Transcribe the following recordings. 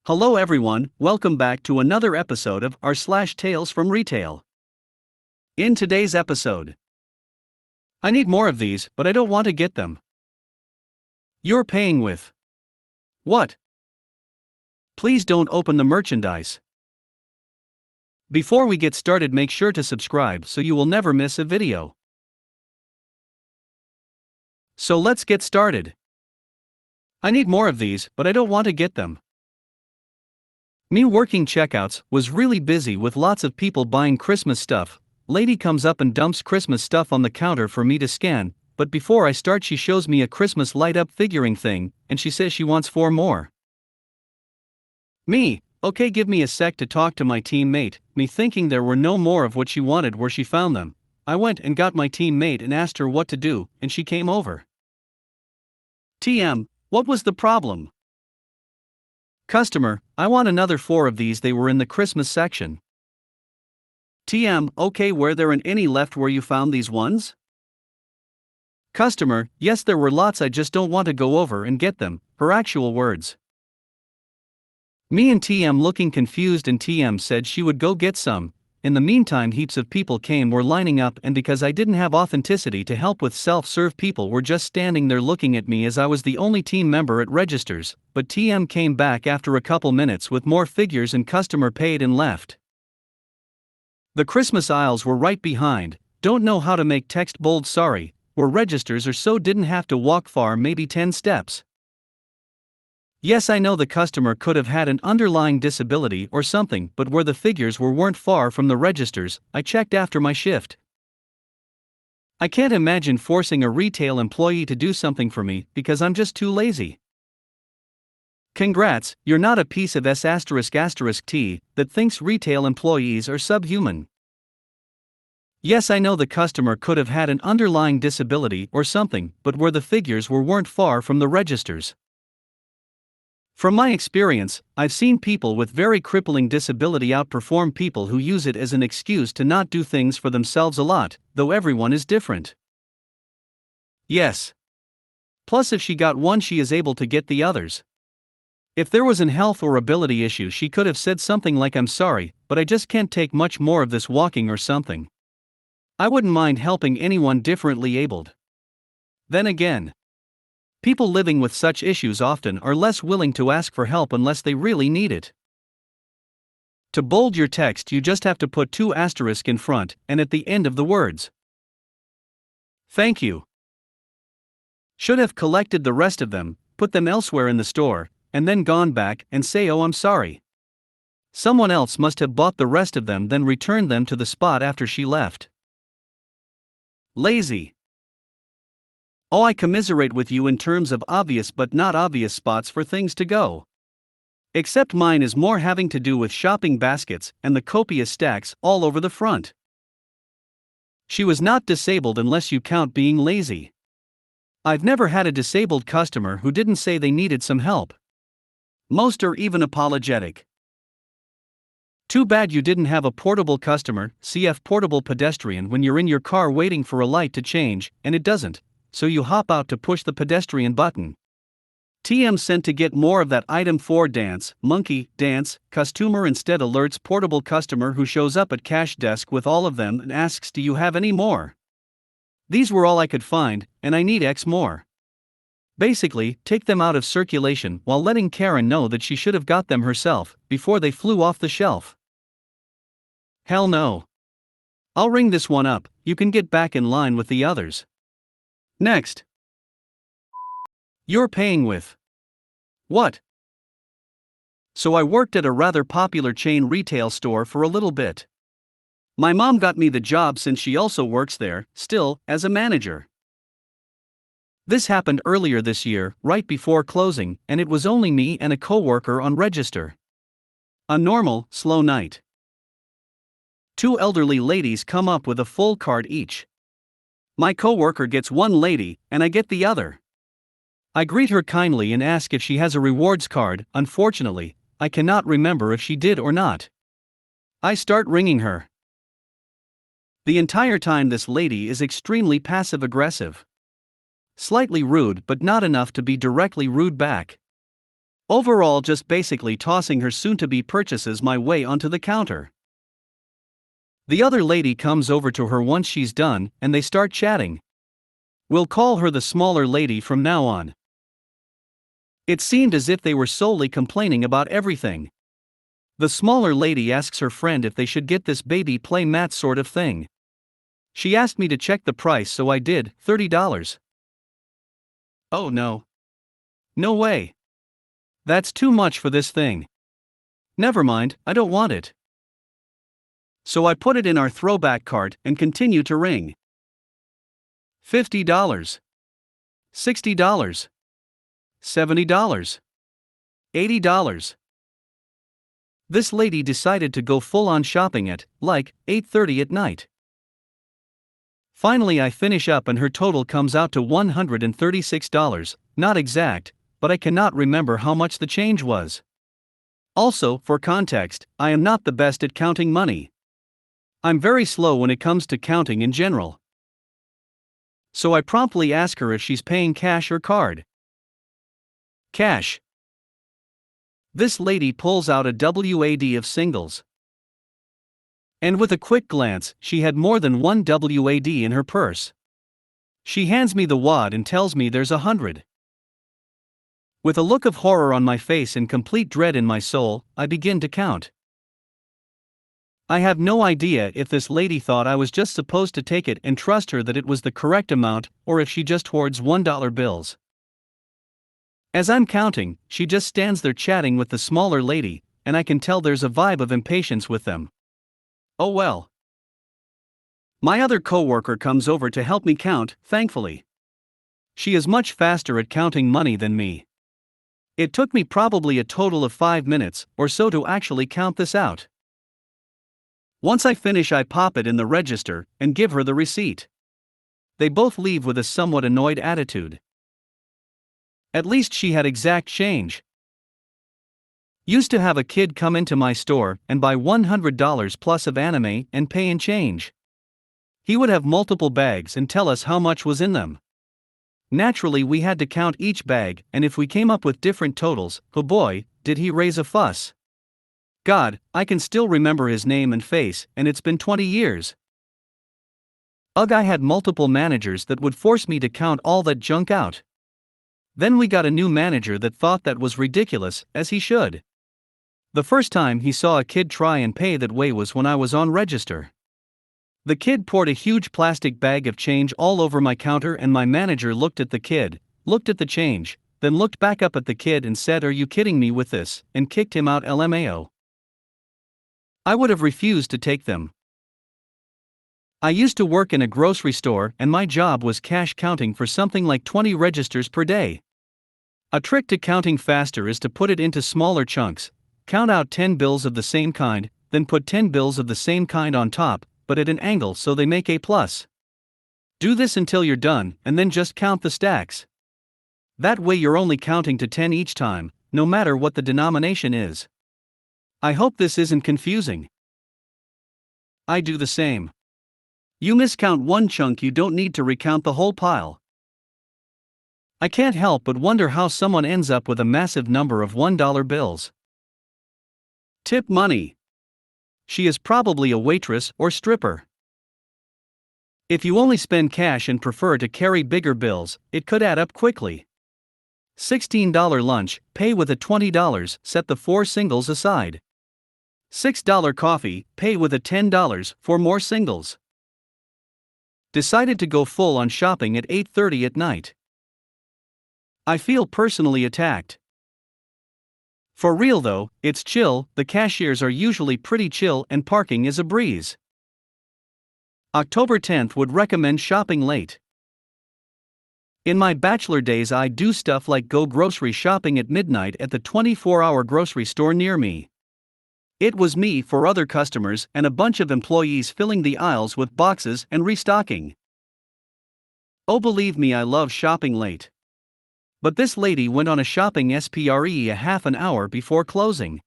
Hello everyone, welcome back to another episode of r/slash Tales from Retail. In today's episode, I need more of these, but I don't want to get them. You're paying with what? Please don't open the merchandise. Before we get started, make sure to subscribe so you will never miss a video. So let's get started. I need more of these, but I don't want to get them. Me working checkouts was really busy with lots of people buying Christmas stuff. Lady comes up and dumps Christmas stuff on the counter for me to scan, but before I start she shows me a Christmas light up figuring thing, and she says she wants 4 more. Me, okay, give me a sec to talk to my teammate. Me thinking there were no more of what she wanted where she found them. I went and got my teammate and asked her what to do, and she came over. TM, what was the problem? Customer, I want another 4 of these, they were in the Christmas section. TM, okay, were there any left where you found these ones? Customer, yes, there were lots, I just don't want to go over and get them, her actual words. Me and TM looking confused, and TM said she would go get some. In the meantime heaps of people were lining up, and because I didn't have authenticity to help with self-serve, people were just standing there looking at me as I was the only team member at registers, but TM came back after a couple minutes with more figures and customer paid and left. The Christmas aisles were right behind, don't know how to make text bold, sorry, where registers are, so didn't have to walk far, maybe 10 steps. Yes, I know the customer could have had an underlying disability or something, but where the figures weren't far from the registers, I checked after my shift. I can't imagine forcing a retail employee to do something for me because I'm just too lazy. Congrats, you're not a piece of S***T that thinks retail employees are subhuman. Yes, I know the customer could have had an underlying disability or something, but where the figures weren't far from the registers. From my experience, I've seen people with very crippling disability outperform people who use it as an excuse to not do things for themselves a lot, though everyone is different. Yes. Plus, if she got one, she is able to get the others. If there was an health or ability issue, she could have said something like, I'm sorry, but I just can't take much more of this walking or something. I wouldn't mind helping anyone differently abled. Then again, people living with such issues often are less willing to ask for help unless they really need it. To bold your text, you just have to put 2 asterisks in front and at the end of the words. Thank you. Should have collected the rest of them, put them elsewhere in the store, and then gone back and say, oh, I'm sorry. Someone else must have bought the rest of them, then returned them to the spot after she left. Lazy. Oh, I commiserate with you in terms of obvious but not obvious spots for things to go. Except mine is more having to do with shopping baskets and the copious stacks all over the front. She was not disabled unless you count being lazy. I've never had a disabled customer who didn't say they needed some help. Most are even apologetic. Too bad you didn't have a portable customer, cf. portable pedestrian, when you're in your car waiting for a light to change, and it doesn't. So you hop out to push the pedestrian button. TM sent to get more of that item 4 dance, monkey, dance, customer instead alerts portable customer who shows up at cash desk with all of them and asks, do you have any more? These were all I could find, and I need X more. Basically, take them out of circulation while letting Karen know that she should have got them herself before they flew off the shelf. Hell no. I'll ring this one up, you can get back in line with the others. Next. You're paying with what? So I worked at a rather popular chain retail store for a little bit. My mom got me the job since she also works there, still, as a manager. This happened earlier this year, right before closing, and it was only me and a coworker on register. A normal, slow night. 2 elderly ladies come up with a full card each. My coworker gets one lady, and I get the other. I greet her kindly and ask if she has a rewards card. Unfortunately, I cannot remember if she did or not. I start ringing her. The entire time this lady is extremely passive-aggressive. Slightly rude, but not enough to be directly rude back. Overall, just basically tossing her soon-to-be purchases my way onto the counter. The other lady comes over to her once she's done, and they start chatting. We'll call her the smaller lady from now on. It seemed as if they were solely complaining about everything. The smaller lady asks her friend if they should get this baby play mat sort of thing. She asked me to check the price, so I did. $30. Oh no. No way. That's too much for this thing. Never mind, I don't want it. So I put it in our throwback cart and continue to ring. $50. $60. $70. $80. This lady decided to go full-on shopping at, like, 8:30 at night. Finally I finish up and her total comes out to $136, not exact, but I cannot remember how much the change was. Also, for context, I am not the best at counting money. I'm very slow when it comes to counting in general. So I promptly ask her if she's paying cash or card. Cash. This lady pulls out a WAD of singles. And with a quick glance, she had more than one WAD in her purse. She hands me the wad and tells me there's 100. With a look of horror on my face and complete dread in my soul, I begin to count. I have no idea if this lady thought I was just supposed to take it and trust her that it was the correct amount, or if she just hoards $1 bills. As I'm counting, she just stands there chatting with the smaller lady, and I can tell there's a vibe of impatience with them. Oh well. My other coworker comes over to help me count, thankfully. She is much faster at counting money than me. It took me probably a total of 5 minutes or so to actually count this out. Once I finish, I pop it in the register and give her the receipt. They both leave with a somewhat annoyed attitude. At least she had exact change. Used to have a kid come into my store and buy $100 plus of anime and pay in change. He would have multiple bags and tell us how much was in them. Naturally, we had to count each bag, and if we came up with different totals, oh boy, did he raise a fuss. God, I can still remember his name and face, and it's been 20 years. Ugh, I had multiple managers that would force me to count all that junk out. Then we got a new manager that thought that was ridiculous, as he should. The first time he saw a kid try and pay that way was when I was on register. The kid poured a huge plastic bag of change all over my counter, and my manager looked at the kid, looked at the change, then looked back up at the kid and said, "Are you kidding me with this?" and kicked him out LMAO. I would have refused to take them. I used to work in a grocery store, and my job was cash counting for something like 20 registers per day. A trick to counting faster is to put it into smaller chunks. Count out 10 bills of the same kind, then put 10 bills of the same kind on top, but at an angle so they make a plus. Do this until you're done, and then just count the stacks. That way you're only counting to 10 each time, no matter what the denomination is. I hope this isn't confusing. I do the same. You miscount one chunk, you don't need to recount the whole pile. I can't help but wonder how someone ends up with a massive number of $1 bills. Tip money. She is probably a waitress or stripper. If you only spend cash and prefer to carry bigger bills, it could add up quickly. $16 lunch, pay with a $20, set the 4 singles aside. $6 coffee, pay with a $10 for more singles. Decided to go full on shopping at 8:30 at night. I feel personally attacked. For real though, it's chill, the cashiers are usually pretty chill and parking is a breeze. October 10th would recommend shopping late. In my bachelor days I do stuff like go grocery shopping at midnight at the 24-hour grocery store near me. It was me for other customers and a bunch of employees filling the aisles with boxes and restocking. Oh, believe me, I love shopping late. But this lady went on a shopping spree a half an hour before closing.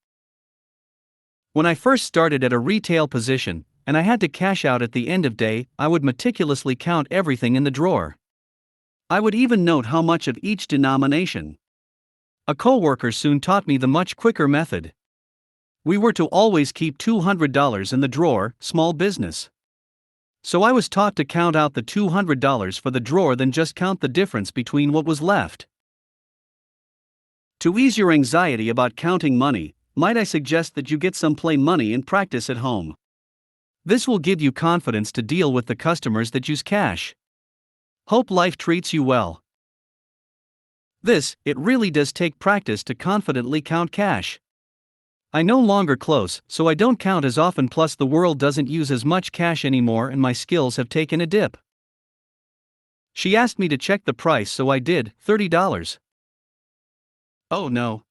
When I first started at a retail position, and I had to cash out at the end of day, I would meticulously count everything in the drawer. I would even note how much of each denomination. A coworker soon taught me the much quicker method. We were to always keep $200 in the drawer, small business. So I was taught to count out the $200 for the drawer, then just count the difference between what was left. To ease your anxiety about counting money, might I suggest that you get some play money and practice at home. This will give you confidence to deal with the customers that use cash. Hope life treats you well. It really does take practice to confidently count cash. I no longer close, so I don't count as often, plus the world doesn't use as much cash anymore and my skills have taken a dip. She asked me to check the price, so I did, $30. Oh no.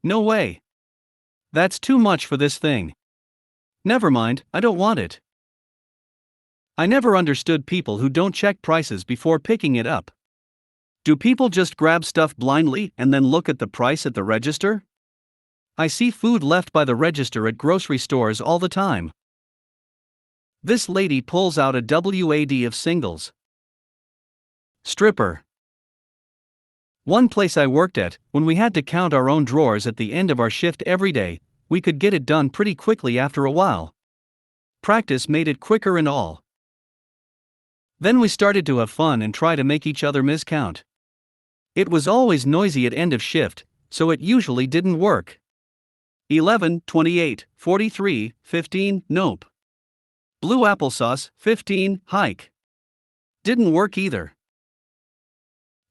No way. That's too much for this thing. Never mind, I don't want it. I never understood people who don't check prices before picking it up. Do people just grab stuff blindly and then look at the price at the register? I see food left by the register at grocery stores all the time. This lady pulls out a WAD of singles. Stripper. One place I worked at, when we had to count our own drawers at the end of our shift every day, we could get it done pretty quickly after a while. Practice made it quicker and all. Then we started to have fun and try to make each other miscount. It was always noisy at end of shift, so it usually didn't work. 11, 28, 43, 15, nope. Blue applesauce, 15, hike. Didn't work either.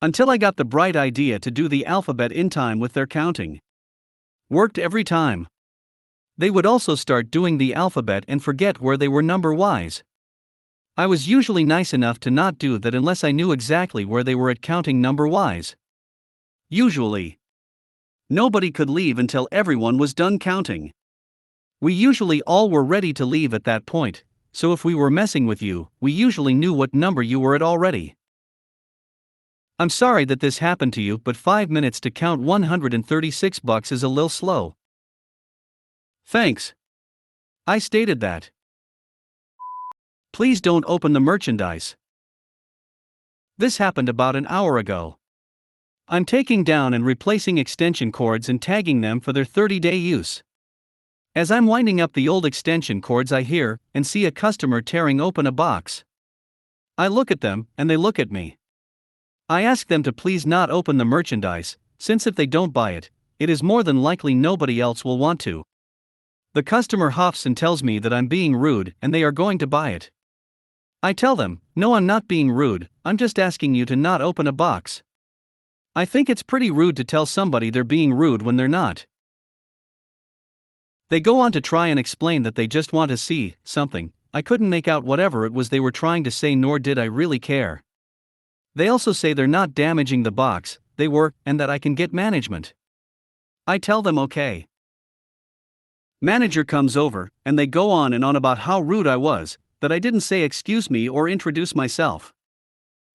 Until I got the bright idea to do the alphabet in time with their counting. Worked every time. They would also start doing the alphabet and forget where they were number-wise. I was usually nice enough to not do that unless I knew exactly where they were at counting number-wise. Usually. Nobody could leave until everyone was done counting. We usually all were ready to leave at that point, so if we were messing with you, we usually knew what number you were at already. I'm sorry that this happened to you, but 5 minutes to count $136 is a little slow. Thanks. I stated that. Please don't open the merchandise. This happened about an hour ago. I'm taking down and replacing extension cords and tagging them for their 30-day use. As I'm winding up the old extension cords, I hear and see a customer tearing open a box. I look at them, and they look at me. I ask them to please not open the merchandise, since if they don't buy it, it is more than likely nobody else will want to. The customer huffs and tells me that I'm being rude and they are going to buy it. I tell them, no, I'm not being rude, I'm just asking you to not open a box. I think it's pretty rude to tell somebody they're being rude when they're not. They go on to try and explain that they just want to see something. I couldn't make out whatever it was they were trying to say, nor did I really care. They also say they're not damaging the box, they were, and that I can get management. I tell them okay. Manager comes over, and they go on and on about how rude I was, that I didn't say excuse me or introduce myself.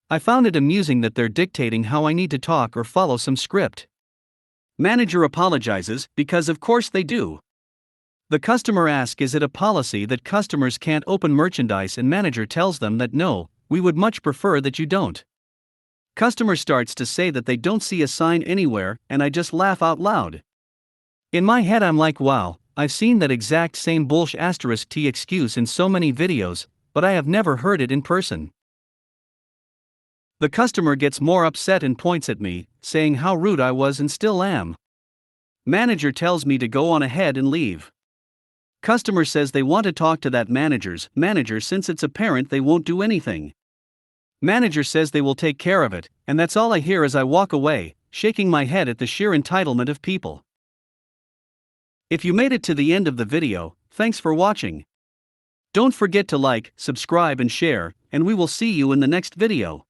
I found it amusing that they're dictating how I need to talk or follow some script. Manager apologizes, because of course they do. The customer asks, is it a policy that customers can't open merchandise, and manager tells them that no, we would much prefer that you don't. Customer starts to say that they don't see a sign anywhere, and I just laugh out loud. In my head I'm like, wow, I've seen that exact same bullsh** T excuse in so many videos, but I have never heard it in person. The customer gets more upset and points at me, saying how rude I was and still am. Manager tells me to go on ahead and leave. Customer says they want to talk to that manager since it's apparent they won't do anything. Manager says they will take care of it, and that's all I hear as I walk away, shaking my head at the sheer entitlement of people. If you made it to the end of the video, thanks for watching. Don't forget to like, subscribe and share, and we will see you in the next video.